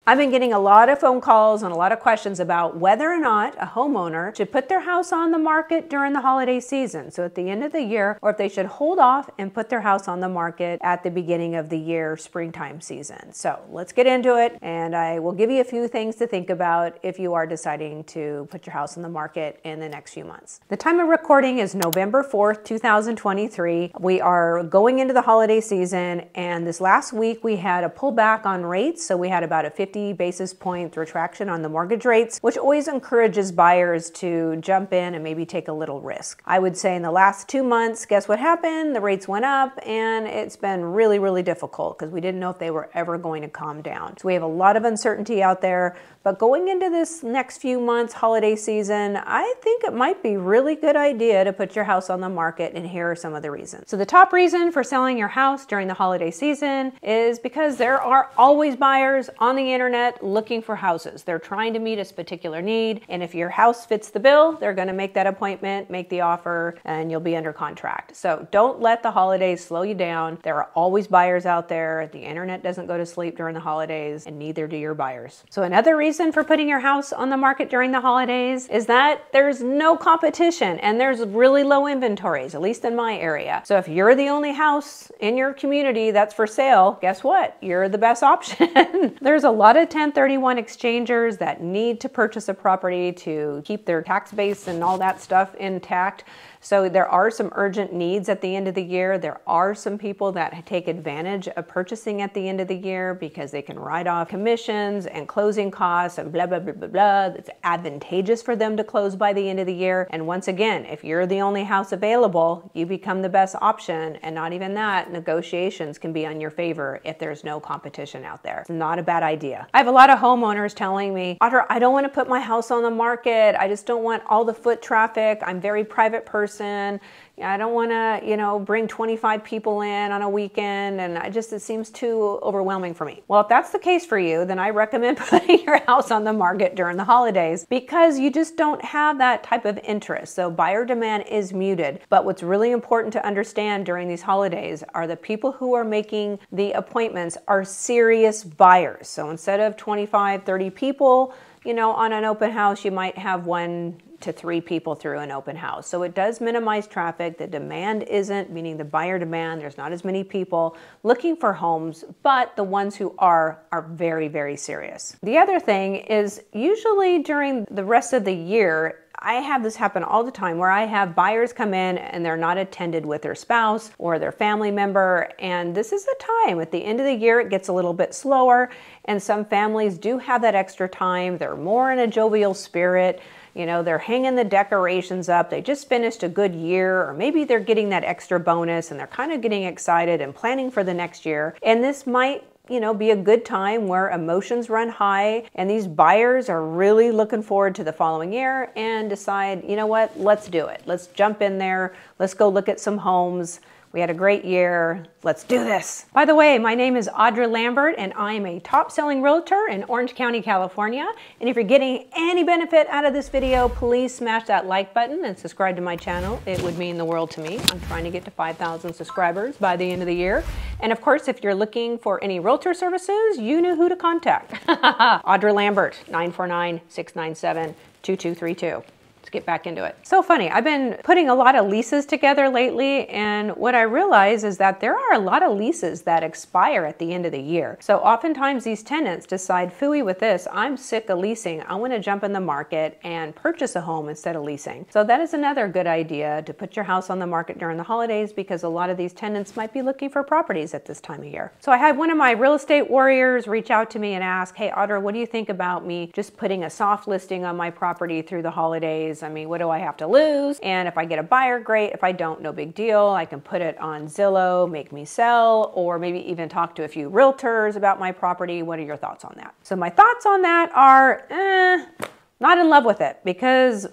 I've been getting a lot of phone calls and a lot of questions about whether or not a homeowner should put their house on the market during the holiday season, so at the end of the year, or if they should hold off and put their house on the market at the beginning of the year, springtime season. So let's get into it, and I will give you a few things to think about if you are deciding to put your house on the market in the next few months. The time of recording is November 4th, 2023. We are going into the holiday season, and this last week we had a pullback on rates, so we had about a 50 basis point retraction on the mortgage rates, which always encourages buyers to jump in and maybe take a little risk. I would say in the last 2 months, guess what happened? The rates went up, and it's been really, really difficult because we didn't know if they were ever going to calm down. So we have a lot of uncertainty out there, but going into this next few months, holiday season, I think it might be a really good idea to put your house on the market, and here are some of the reasons. So the top reason for selling your house during the holiday season is because there are always buyers on the internet looking for houses. They're trying to meet a particular need, and if your house fits the bill, they're going to make that appointment, make the offer, and you'll be under contract. So don't let the holidays slow you down. There are always buyers out there. The internet doesn't go to sleep during the holidays, and neither do your buyers. So another reason for putting your house on the market during the holidays is that there's no competition and there's really low inventories, at least in my area. So if you're the only house in your community that's for sale, guess what? You're the best option. There's a lot of 1031 exchangers that need to purchase a property to keep their tax base and all that stuff intact. So there are some urgent needs at the end of the year. There are some people that take advantage of purchasing at the end of the year because they can write off commissions and closing costs and blah, blah, blah, blah, blah. It's advantageous for them to close by the end of the year. And once again, if you're the only house available, you become the best option. And not even that, negotiations can be on your favor if there's no competition out there. It's not a bad idea. I have a lot of homeowners telling me, Audra, I don't want to put my house on the market. I just don't want all the foot traffic. I'm a very private person. I don't want to, bring 25 people in on a weekend, and it seems too overwhelming for me. Well, if that's the case for you, then I recommend putting your house on the market during the holidays because you just don't have that type of interest. So buyer demand is muted. But what's really important to understand during these holidays are the people who are making the appointments are serious buyers. So instead of 25, 30 people, on an open house, you might have 1 to 3 people through an open house. So it does minimize traffic. The demand isn't, meaning the buyer demand, there's not as many people looking for homes, but the ones who are very, very serious. The other thing is usually during the rest of the year, I have this happen all the time where I have buyers come in and they're not attended with their spouse or their family member. And this is a time at the end of the year, it gets a little bit slower. And some families do have that extra time. They're more in a jovial spirit. They're hanging the decorations up. They just finished a good year, or maybe they're getting that extra bonus and they're kind of getting excited and planning for the next year. And this might be a good time where emotions run high and these buyers are really looking forward to the following year and decide, you know what, let's do it. Let's jump in there. Let's go look at some homes. We had a great year. Let's do this. By the way, my name is Audra Lambert, and I am a top-selling realtor in Orange County, California. And if you're getting any benefit out of this video, please smash that like button and subscribe to my channel. It would mean the world to me. I'm trying to get to 5,000 subscribers by the end of the year. And of course, if you're looking for any realtor services, you know who to contact. Audra Lambert, 949-697-2232. Get back into it. So funny, I've been putting a lot of leases together lately, and what I realize is that there are a lot of leases that expire at the end of the year. So oftentimes these tenants decide, phooey with this, I'm sick of leasing, I want to jump in the market and purchase a home instead of leasing. So that is another good idea, to put your house on the market during the holidays, because a lot of these tenants might be looking for properties at this time of year. So I had one of my real estate warriors reach out to me and ask, hey Audra, what do you think about me just putting a soft listing on my property through the holidays? I mean, what do I have to lose? And if I get a buyer, great. If I don't, no big deal. I can put it on Zillow, make me sell, or maybe even talk to a few realtors about my property. What are your thoughts on that? So my thoughts on that are, not in love with it, because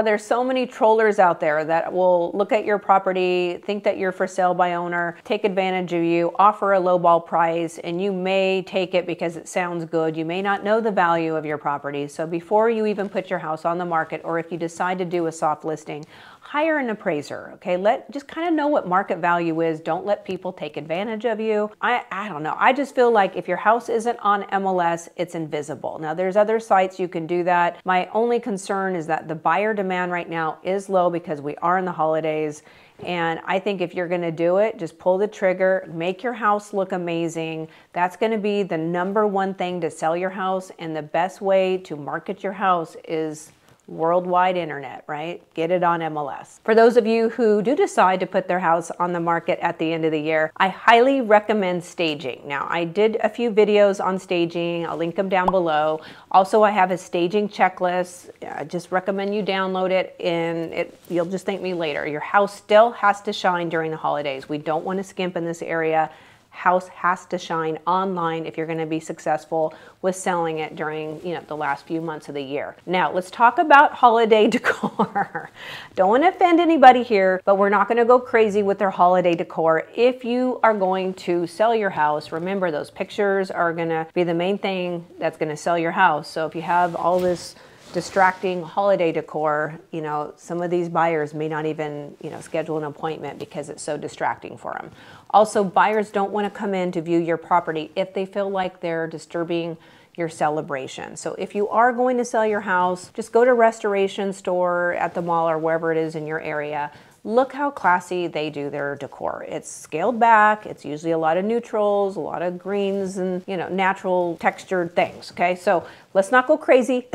there's so many trollers out there that will look at your property, think that you're for sale by owner, take advantage of you, offer a lowball price, and you may take it because it sounds good. You may not know the value of your property. So before you even put your house on the market, or if you decide to do a soft listing, hire an appraiser, okay? Just kind of know what market value is. Don't let people take advantage of you. I don't know. I just feel like if your house isn't on MLS, it's invisible. Now, there's other sites you can do that. My only concern is that the buyer demand right now is low because we are in the holidays. And I think if you're gonna do it, just pull the trigger, make your house look amazing. That's gonna be the #1 thing to sell your house, and the best way to market your house is worldwide internet, right? Get it on MLS. For those of you who do decide to put their house on the market at the end of the year, I highly recommend staging. Now, I did a few videos on staging. I'll link them down below. Also, I have a staging checklist. I just recommend you download it, and you'll just thank me later. Your house still has to shine during the holidays. We don't want to skimp in this area. House has to shine online if you're going to be successful with selling it during, the last few months of the year. Now, let's talk about holiday decor. Don't want to offend anybody here, but we're not going to go crazy with their holiday decor. If you are going to sell your house, remember those pictures are going to be the main thing that's going to sell your house. So if you have all this distracting holiday decor, some of these buyers may not even, schedule an appointment because it's so distracting for them. Also, buyers don't want to come in to view your property if they feel like they're disturbing your celebration. So if you are going to sell your house, just go to a restoration store at the mall or wherever it is in your area. Look how classy they do their decor. It's scaled back. It's usually a lot of neutrals, a lot of greens, and natural textured things. Okay, so let's not go crazy.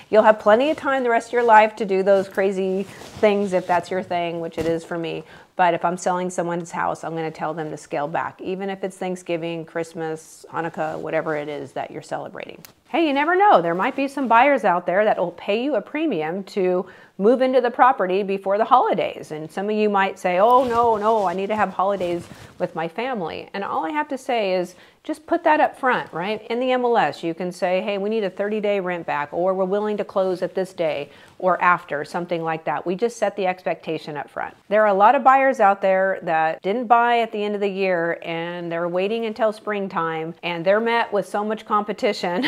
You'll have plenty of time the rest of your life to do those crazy things if that's your thing, which it is for me. But if I'm selling someone's house, I'm going to tell them to scale back, even if it's Thanksgiving, Christmas, Hanukkah, whatever it is that you're celebrating. Hey, you never know. There might be some buyers out there that will pay you a premium to move into the property before the holidays. And some of you might say, oh, no, I need to have holidays with my family. And all I have to say is just put that up front, right? In the MLS, you can say, hey, we need a 30-day rent back, or we're willing to close at this day or after, something like that. We just set the expectation up front. There are a lot of buyers out there that didn't buy at the end of the year, and they're waiting until springtime, and they're met with so much competition.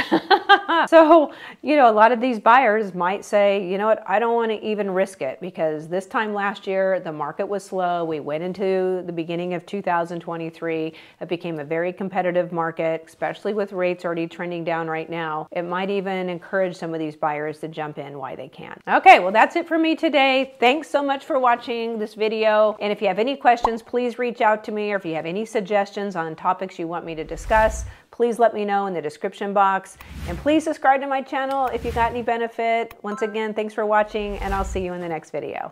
So, a lot of these buyers might say, you know what, I don't want to even risk it, because this time last year, the market was slow. We went into the beginning of 2023. It became a very competitive market, especially with rates already trending down right now. It might even encourage some of these buyers to jump in while they can. Okay, well, that's it for me today. Thanks so much for watching this video. And if you have any questions, please reach out to me, or if you have any suggestions on topics you want me to discuss, please let me know in the description box. And please subscribe to my channel if you got any benefit. Once again, thanks for watching, and I'll see you in the next video.